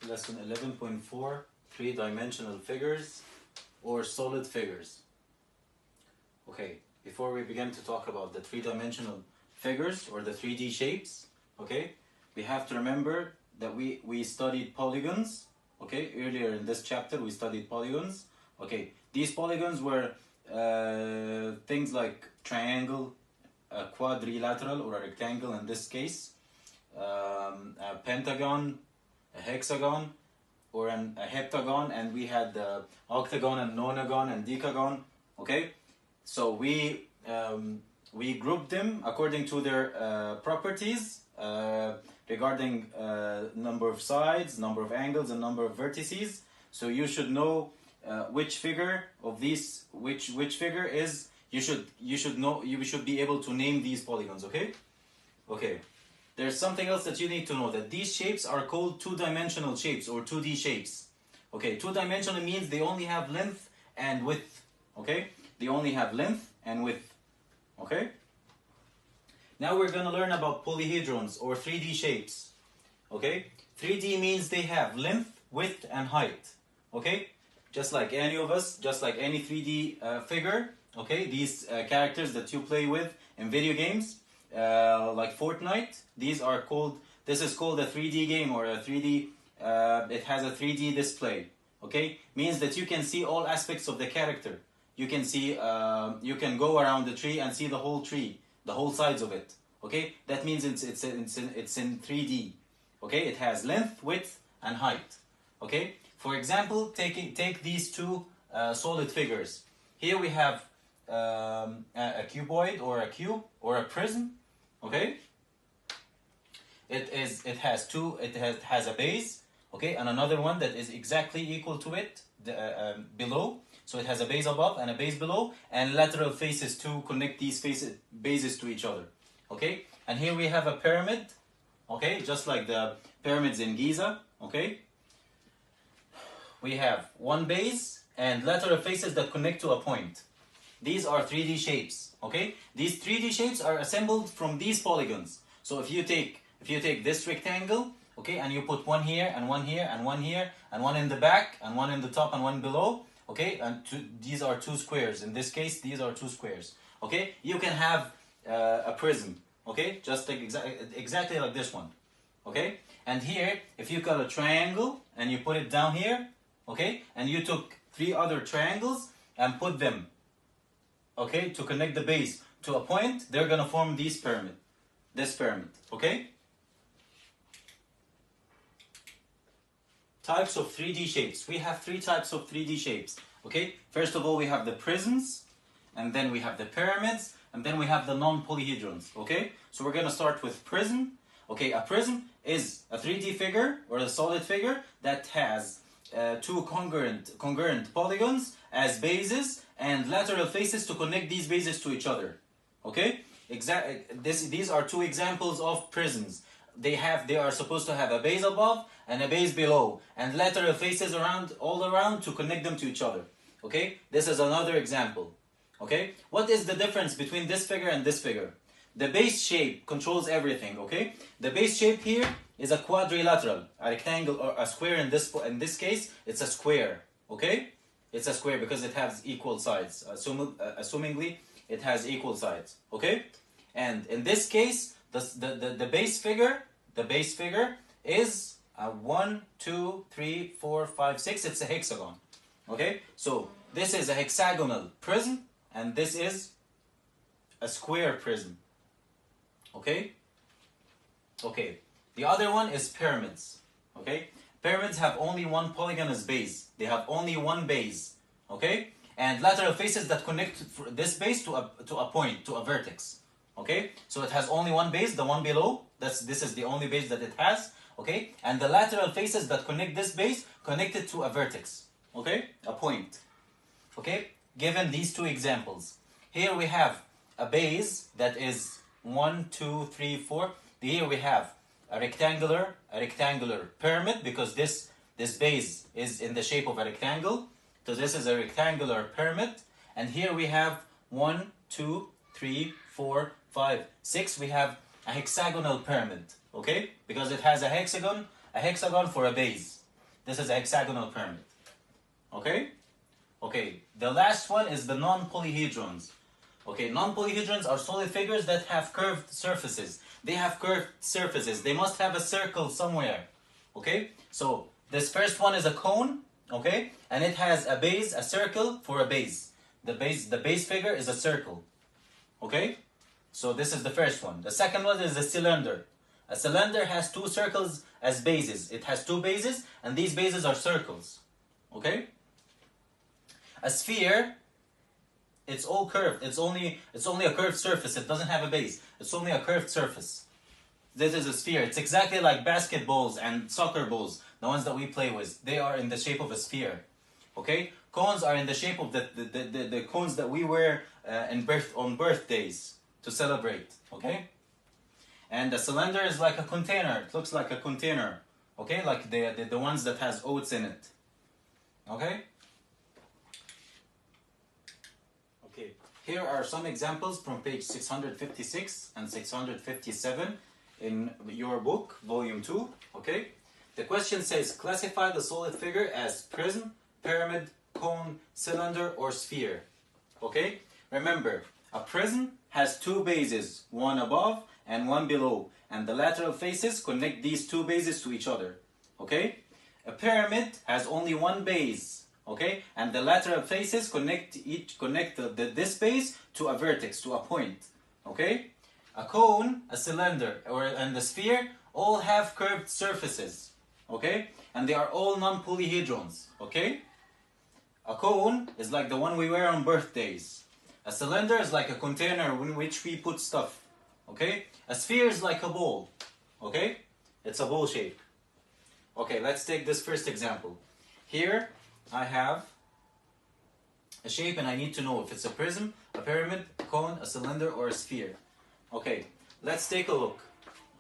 lesson 11.4, three-dimensional figures or solid figures. Okay, before we begin to talk about the three-dimensional figures or the 3D shapes, okay, we have to remember that we studied polygons, okay, earlier in this chapter we studied polygons, okay. These polygons were things like triangle, a quadrilateral or a rectangle in this case, a pentagon, a hexagon, or a heptagon, and we had the octagon and nonagon and decagon. Okay, so we grouped them according to their properties regarding number of sides, number of angles, and number of vertices. So you should know which figure of these, which figure is. You should know. You should be able to name these polygons. Okay, okay. There's something else that you need to know, that these shapes are called two-dimensional shapes or 2D shapes. Okay, two-dimensional means they only have length and width. Okay, they only have length and width. Okay. Now we're gonna learn about polyhedrons or 3D shapes. Okay, 3D means they have length, width, and height. Okay, just like any of us, just like any 3D figure. Okay, these characters that you play with in video games. Like Fortnite, these are called. This is called a 3D game or a 3D. It has a 3D display. Okay, means that you can see all aspects of the character. You can see. You can go around the tree and see the whole tree, the whole sides of it. Okay, that means it's in 3D. Okay, it has length, width, and height. Okay, for example, take these two solid figures. Here we have a cuboid or a cube or a prism. Okay, it has a base, okay, and another one that is exactly equal to it below. So it has a base above and a base below, and lateral faces to connect these bases to each other. Okay, and here we have a pyramid. Okay, just like the pyramids in Giza. Okay, we have one base and lateral faces that connect to a point. These are 3D shapes, okay? These 3D shapes are assembled from these polygons. So if you take this rectangle, okay, and you put one here and one here and one here and one in the back and one in the top and one below, okay, and these are two squares. In this case, these are two squares, okay? You can have a prism, okay, just like exactly like this one, okay? And here, if you cut a triangle and you put it down here, okay, and you took three other triangles and put them, okay, to connect the base to a point, they're gonna form this pyramid, okay? Types of 3D shapes. We have three types of 3D shapes, okay? First of all, we have the prisms, and then we have the pyramids, and then we have the non-polyhedrons, okay? So we're gonna start with prism. Okay, a prism is a 3D figure or a solid figure that has two congruent polygons as bases and lateral faces to connect these bases to each other. Okay, these are two examples of prisms. They are supposed to have a base above and a base below, and lateral faces all around to connect them to each other. Okay, this is another example. Okay, what is the difference between this figure and this figure? The base shape controls everything. Okay, the base shape here is a quadrilateral, a rectangle or a square. In this case, it's a square. Okay. It's a square because it has equal sides. Assumingly, it has equal sides. Okay, and in this case, the base figure is a 1, 2, 3, 4, 5, 6. It's a hexagon. Okay, so this is a hexagonal prism, and this is a square prism. Okay. Okay. The other one is pyramids. Okay. Pyramids have only one polygon as base. They have only one base, okay? And lateral faces that connect this base to a point, to a vertex, okay? So it has only one base, the one below. This is the only base that it has, okay? And the lateral faces that connect this base connected to a vertex, okay? A point, okay? Given these two examples, here we have a base that is 1, 2, 3, 4. Here we have a rectangular pyramid because this base is in the shape of a rectangle. So this is a rectangular pyramid. And here we have 1, 2, 3, 4, 5, 6. We have a hexagonal pyramid, okay? Because it has a hexagon for a base. This is a hexagonal pyramid. Okay? Okay, the last one is the non-polyhedrons. Okay, non-polyhedrons are solid figures that have curved surfaces. They have curved surfaces. They must have a circle somewhere. Okay, so this first one is a cone. Okay, and it has a base, a circle for a base. The base figure is a circle. Okay, so this is the first one. The second one is a cylinder. A cylinder has two circles as bases. It has two bases, and these bases are circles. Okay. A sphere, it's all curved. It's only a curved surface. It doesn't have a base. It's only a curved surface. This is a sphere. It's exactly like basketballs and soccer balls, the ones that we play with. They are in the shape of a sphere. Okay? Cones are in the shape of the cones that we wear on birthdays to celebrate. Okay? And the cylinder is like a container. It looks like a container. Okay? Like the ones that has oats in it. Okay? Okay. Here are some examples from page 656 and 657 in your book, volume 2. Okay? The question says, classify the solid figure as prism, pyramid, cone, cylinder, or sphere. Okay? Remember, a prism has two bases, one above and one below, and the lateral faces connect these two bases to each other. Okay? A pyramid has only one base. Okay? And the lateral faces connect this base to a vertex, to a point. Okay? A cone, a cylinder, and a sphere all have curved surfaces. Okay? And they are all non-polyhedrons. Okay? A cone is like the one we wear on birthdays. A cylinder is like a container in which we put stuff. Okay? A sphere is like a ball. Okay? It's a ball shape. Okay, let's take this first example. Here I have a shape and I need to know if it's a prism, a pyramid, a cone, a cylinder, or a sphere. Okay, let's take a look.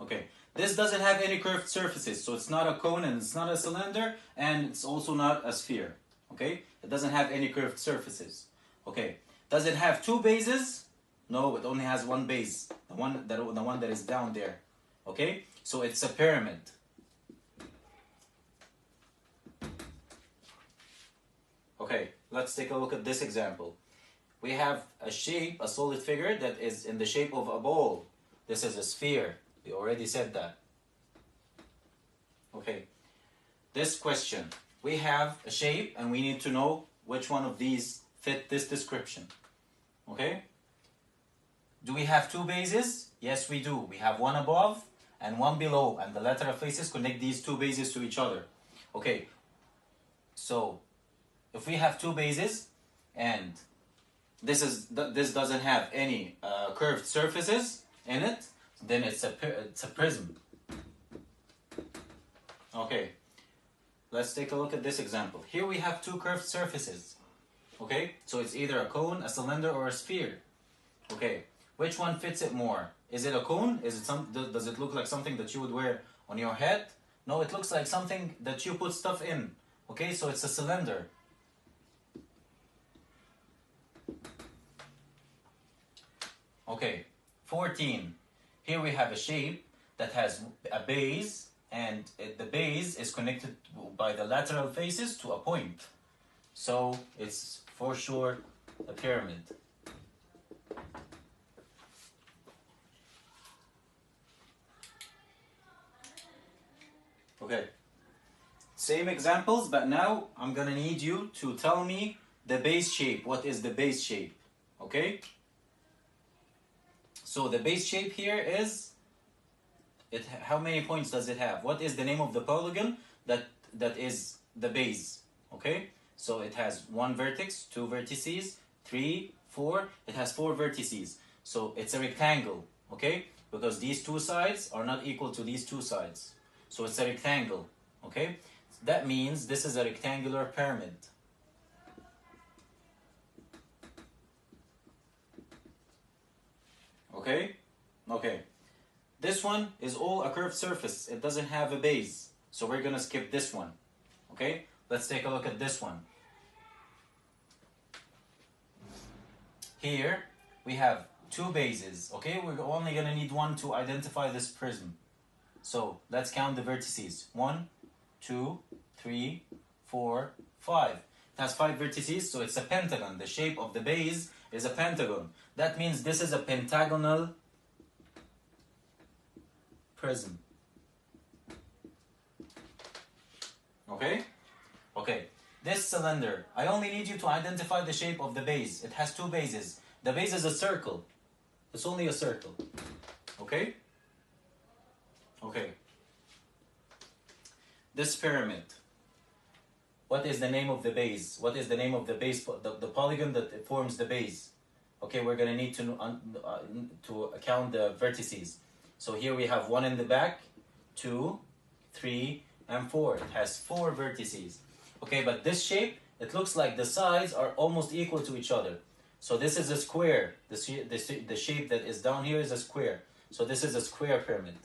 Okay, this doesn't have any curved surfaces, so it's not a cone and it's not a cylinder and it's also not a sphere. Okay, it doesn't have any curved surfaces. Okay, does it have two bases? No, it only has one base, the one that is down there. Okay, so it's a pyramid. Okay, let's take a look at this example. We have a shape, a solid figure that is in the shape of a ball. This is a sphere. We already said that. Okay, this question. We have a shape and we need to know which one of these fit this description. Okay? Do we have two bases? Yes, we do. We have one above and one below, and the lateral faces connect these two bases to each other. Okay, so if we have two bases and this doesn't have any curved surfaces in it, then it's a prism. Okay, let's take a look at this example. Here we have two curved surfaces. Okay, so it's either a cone, a cylinder, or a sphere. Okay, which one fits it more? Is it a cone? Does it look like something that you would wear on your head? No, it looks like something that you put stuff in. Okay, so it's a cylinder. Okay, 14. Here we have a shape that has a base, and the base is connected by the lateral faces to a point. So it's for sure a pyramid. Okay, same examples, but now I'm gonna need you to tell me the base shape. What is the base shape? Okay? So the base shape here is, how many points does it have? What is the name of the polygon that is the base? Okay? So it has one vertex, two vertices, 3, 4. It has 4 vertices. So it's a rectangle. Okay? Because these two sides are not equal to these two sides. So it's a rectangle. Okay? That means this is a rectangular pyramid. Okay? Okay. This one is all a curved surface. It doesn't have a base. So we're gonna skip this one. Okay? Let's take a look at this one. Here we have two bases. Okay? We're only gonna need one to identify this prism. So let's count the vertices. 1, 2, 3, 4, 5. It has 5 vertices, so it's a pentagon. The shape of the base is a pentagon. That means this is a pentagonal prism. Okay? Okay. This cylinder, I only need you to identify the shape of the base. It has 2 bases. The base is a circle. It's only a circle. Okay? Okay. This pyramid. What is the name of the base? What is the name of the base? The polygon that forms the base. Okay, we're gonna need to count the vertices. So here we have 1 in the back, 2, 3, and 4. It has 4 vertices. Okay, but this shape, it looks like the sides are almost equal to each other. So this is a square. The shape that is down here is a square. So this is a square pyramid.